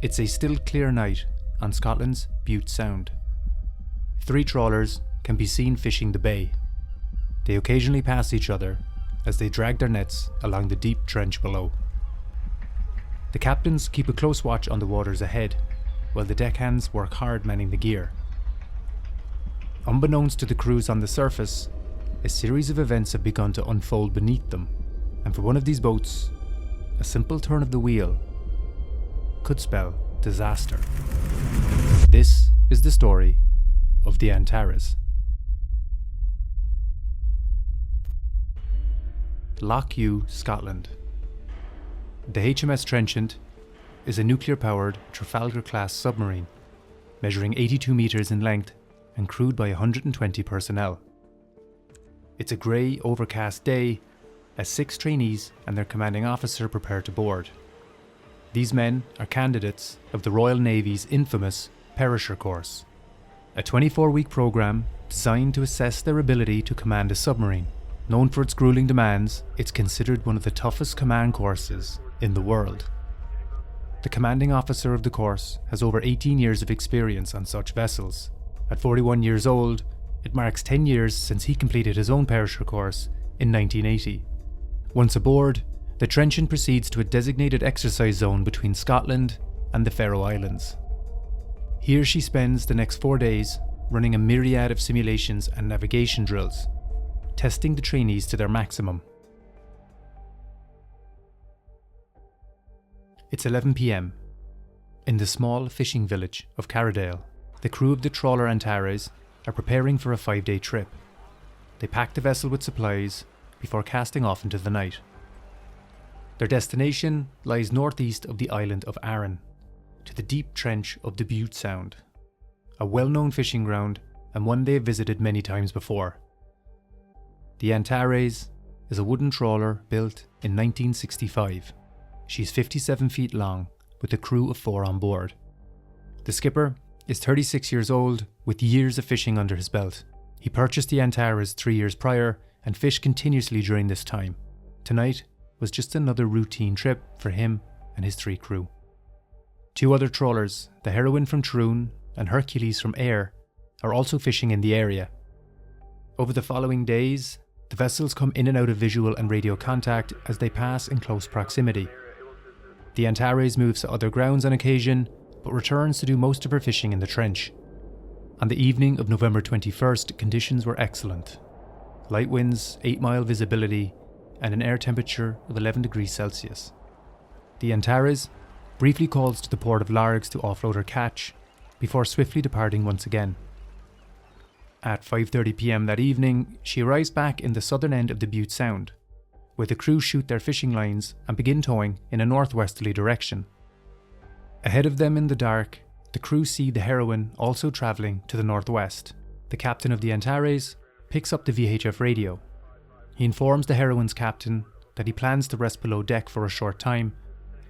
It's a still clear night on Scotland's Bute Sound. 3 trawlers can be seen fishing the bay. They occasionally pass each other as they drag their nets along the deep trench below. The captains keep a close watch on the waters ahead, while the deckhands work hard manning the gear. Unbeknownst to the crews on the surface, a series of events have begun to unfold beneath them, and for one of these boats, a simple turn of the wheel could spell disaster. This is the story of the Antares. Lough Gue, Scotland. The HMS Trenchant is a nuclear-powered Trafalgar-class submarine, measuring 82 metres in length and crewed by 120 personnel. It's a grey, overcast day as 6 trainees and their commanding officer prepare to board. These men are candidates of the Royal Navy's infamous Perisher course, a 24-week programme designed to assess their ability to command a submarine. Known for its grueling demands, it's considered one of the toughest command courses in the world. The commanding officer of the course has over 18 years of experience on such vessels. At 41 years old, it marks 10 years since he completed his own Perisher course in 1980. Once aboard, the Trenchant proceeds to a designated exercise zone between Scotland and the Faroe Islands. Here she spends the next 4 days running a myriad of simulations and navigation drills, testing the trainees to their maximum. It's 11 p.m. In the small fishing village of Carradale, the crew of the trawler Antares are preparing for a 5-day trip. They pack the vessel with supplies before casting off into the night. Their destination lies northeast of the island of Arran, to the deep trench of the Bute Sound, a well-known fishing ground and one they have visited many times before. The Antares is a wooden trawler built in 1965. She's 57 feet long, with a crew of 4 on board. The skipper is 36 years old, with years of fishing under his belt. He purchased the Antares 3 years prior and fished continuously during this time. Tonight was just another routine trip for him and his 3 crew. 2 other trawlers, the Heroine from Troon and Hercules from Ayr, are also fishing in the area. Over the following days, the vessels come in and out of visual and radio contact as they pass in close proximity. The Antares moves to other grounds on occasion, but returns to do most of her fishing in the trench. On the evening of November 21st, conditions were excellent. Light winds, 8-mile visibility, and an air temperature of 11 degrees Celsius. The Antares briefly calls to the port of Largs to offload her catch, before swiftly departing once again. At 5:30 p.m. that evening, she arrives back in the southern end of the Bute Sound, where the crew shoot their fishing lines and begin towing in a northwesterly direction. Ahead of them in the dark, the crew see the Heroine also travelling to the northwest. The captain of the Antares picks up the VHF radio. He informs the Heroine's captain that he plans to rest below deck for a short time,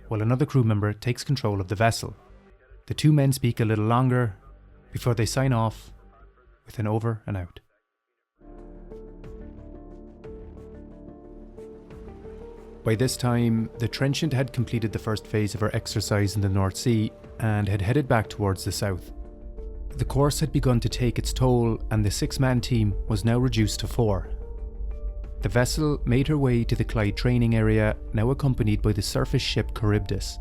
while another crew member takes control of the vessel. The 2 men speak a little longer before they sign off with an over and out. By this time, the Trenchant had completed the first phase of her exercise in the North Sea and had headed back towards the south. The course had begun to take its toll and the 6-man team was now reduced to 4. The vessel made her way to the Clyde training area, now accompanied by the surface ship Charybdis.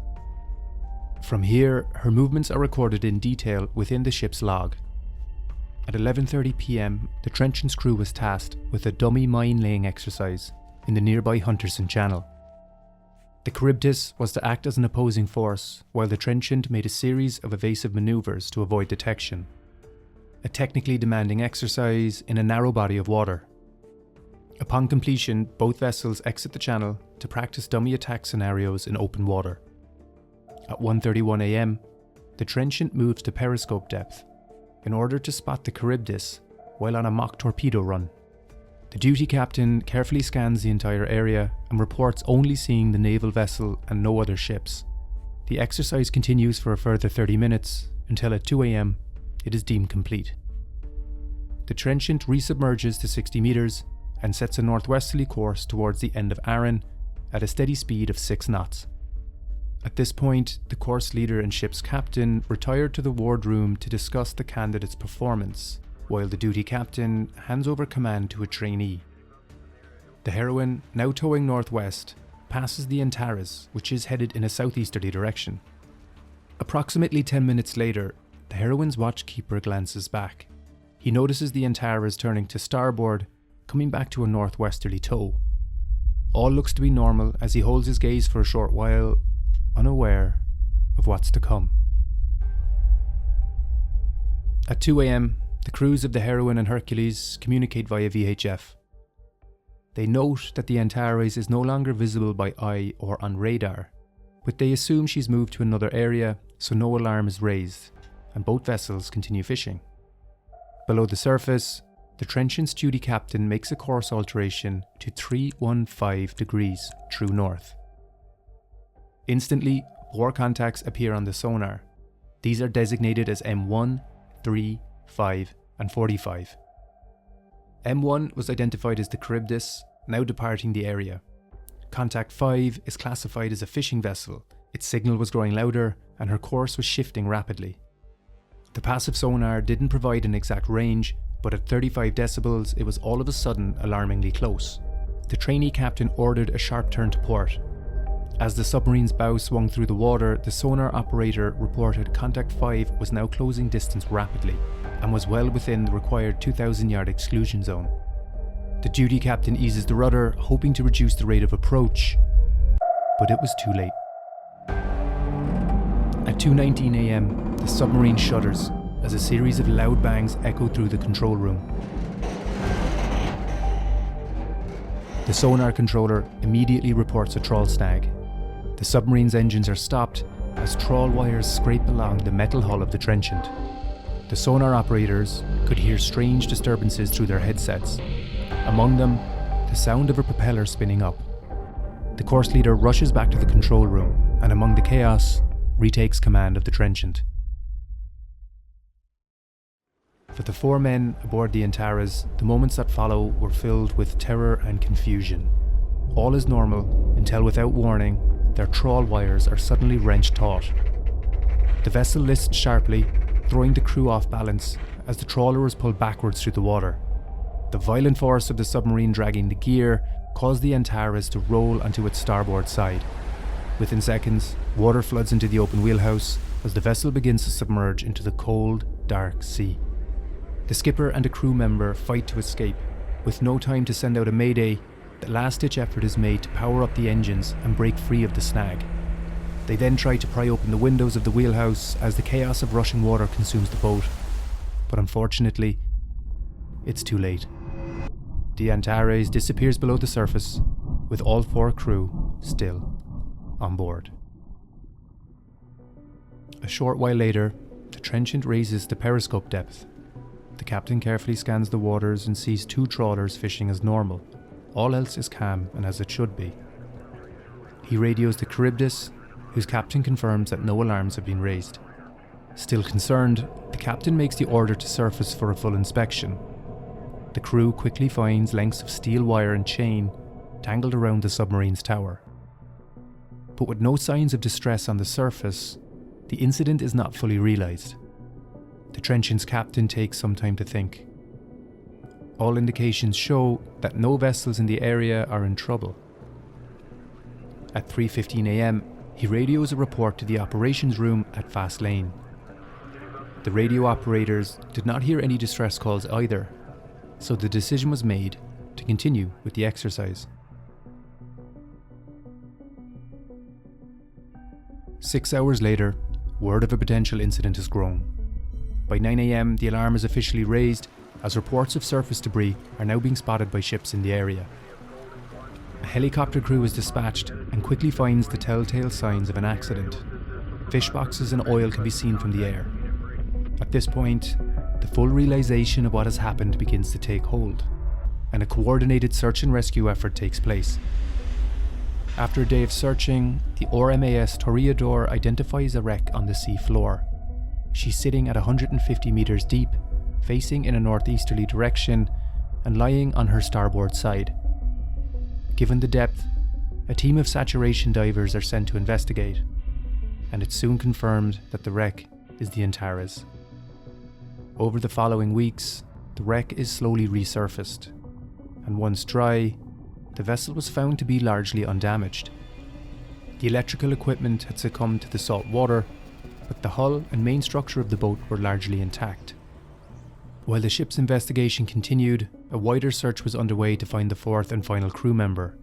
From here, her movements are recorded in detail within the ship's log. At 11:30 p.m, the Trenchant's crew was tasked with a dummy mine-laying exercise in the nearby Hunterson Channel. The Charybdis was to act as an opposing force, while the Trenchant made a series of evasive manoeuvres to avoid detection. A technically demanding exercise in a narrow body of water. Upon completion, both vessels exit the channel to practice dummy attack scenarios in open water. At 1:31 a.m, the Trenchant moves to periscope depth in order to spot the Charybdis while on a mock torpedo run. The duty captain carefully scans the entire area and reports only seeing the naval vessel and no other ships. The exercise continues for a further 30 minutes until at 2 a.m. it is deemed complete. The Trenchant resubmerges to 60 metres and sets a northwesterly course towards the end of Arran at a steady speed of 6 knots. At this point, the course leader and ship's captain retired to the wardroom to discuss the candidate's performance, while the duty captain hands over command to a trainee. The heroine, now towing northwest, passes the Antares, which is headed in a southeasterly direction. Approximately 10 minutes later, the heroine's watchkeeper glances back. He notices the Antares turning to starboard, coming back to a northwesterly tow. All looks to be normal as he holds his gaze for a short while, unaware of what's to come. At 2 a.m, the crews of the Heroine and Hercules communicate via VHF. They note that the Antares is no longer visible by eye or on radar, but they assume she's moved to another area, so no alarm is raised, and both vessels continue fishing. Below the surface, the Trenchant's duty captain makes a course alteration to 315 degrees true north. Instantly, war contacts appear on the sonar. These are designated as M1, 3, 5, and 45. M1 was identified as the Charybdis, now departing the area. Contact 5 is classified as a fishing vessel. Its signal was growing louder, and her course was shifting rapidly. The passive sonar didn't provide an exact range, but at 35 decibels, it was all of a sudden alarmingly close. The trainee captain ordered a sharp turn to port. As the submarine's bow swung through the water, the sonar operator reported Contact 5 was now closing distance rapidly and was well within the required 2,000-yard exclusion zone. The duty captain eases the rudder, hoping to reduce the rate of approach, but it was too late. At 2:19 a.m, the submarine shudders as a series of loud bangs echo through the control room. The sonar controller immediately reports a trawl snag. The submarine's engines are stopped as trawl wires scrape along the metal hull of the Trenchant. The sonar operators could hear strange disturbances through their headsets. Among them, the sound of a propeller spinning up. The course leader rushes back to the control room and, among the chaos, retakes command of the Trenchant. For the 4 men aboard the Antares, the moments that follow were filled with terror and confusion. All is normal until, without warning, their trawl wires are suddenly wrenched taut. The vessel lists sharply, throwing the crew off balance as the trawler was pulled backwards through the water. The violent force of the submarine dragging the gear caused the Antares to roll onto its starboard side. Within seconds, water floods into the open wheelhouse as the vessel begins to submerge into the cold, dark sea. The skipper and a crew member fight to escape. With no time to send out a mayday, the last-ditch effort is made to power up the engines and break free of the snag. They then try to pry open the windows of the wheelhouse as the chaos of rushing water consumes the boat. But unfortunately, it's too late. The Antares disappears below the surface, with all 4 crew still on board. A short while later, the Trenchant raises the periscope depth. The captain carefully scans the waters and sees 2 trawlers fishing as normal. All else is calm and as it should be. He radios the Charybdis, whose captain confirms that no alarms have been raised. Still concerned, the captain makes the order to surface for a full inspection. The crew quickly finds lengths of steel wire and chain tangled around the submarine's tower. But with no signs of distress on the surface, the incident is not fully realised. The Trenchant's captain takes some time to think. All indications show that no vessels in the area are in trouble. At 3:15 a.m, he radios a report to the operations room at Fast Lane. The radio operators did not hear any distress calls either, so the decision was made to continue with the exercise. 6 hours later, word of a potential incident has grown. By 9 a.m, the alarm is officially raised as reports of surface debris are now being spotted by ships in the area. A helicopter crew is dispatched and quickly finds the telltale signs of an accident. Fish boxes and oil can be seen from the air. At this point, the full realization of what has happened begins to take hold, and a coordinated search and rescue effort takes place. After a day of searching, the RMAS Toreador identifies a wreck on the sea floor. She's sitting at 150 meters deep, facing in a northeasterly direction, and lying on her starboard side. Given the depth, a team of saturation divers are sent to investigate. and it's soon confirmed that the wreck is the Antares. Over the following weeks, the wreck is slowly resurfaced, and once dry, the vessel was found to be largely undamaged. The electrical equipment had succumbed to the salt water, but the hull and main structure of the boat were largely intact. While the ship's investigation continued, a wider search was underway to find the fourth and final crew member.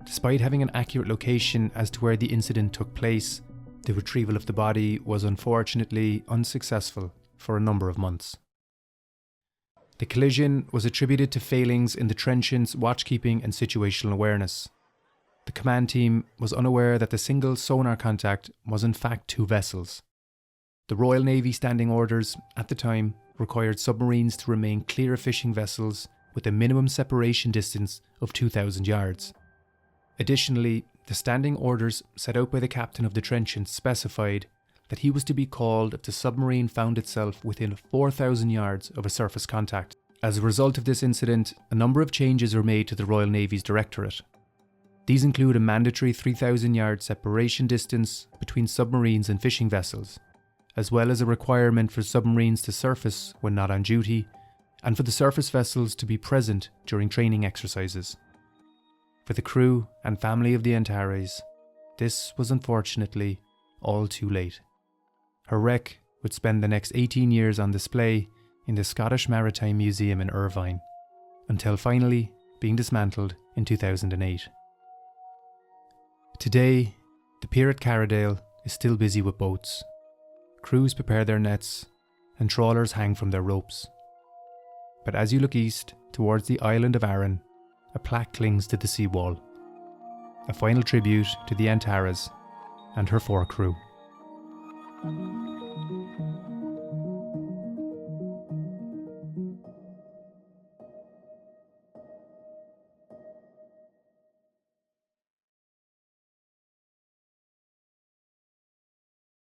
Despite having an accurate location as to where the incident took place, the retrieval of the body was unfortunately unsuccessful for a number of months. The collision was attributed to failings in the Trenchant's watchkeeping and situational awareness. The command team was unaware that the single sonar contact was in fact two vessels. The Royal Navy standing orders at the time required submarines to remain clear of fishing vessels with a minimum separation distance of 2,000 yards. Additionally, the standing orders set out by the captain of the Trenchant specified that he was to be called if the submarine found itself within 4,000 yards of a surface contact. As a result of this incident, a number of changes were made to the Royal Navy's directorate. These include a mandatory 3,000 yard separation distance between submarines and fishing vessels, as well as a requirement for submarines to surface when not on duty, and for the surface vessels to be present during training exercises. For the crew and family of the Antares, this was unfortunately all too late. Her wreck would spend the next 18 years on display in the Scottish Maritime Museum in Irvine, until finally being dismantled in 2008. Today, the pier at Carradale is still busy with boats. Crews prepare their nets and trawlers hang from their ropes. But as you look east towards the island of Arran, a plaque clings to the seawall, a final tribute to the Antares and her 4 crew.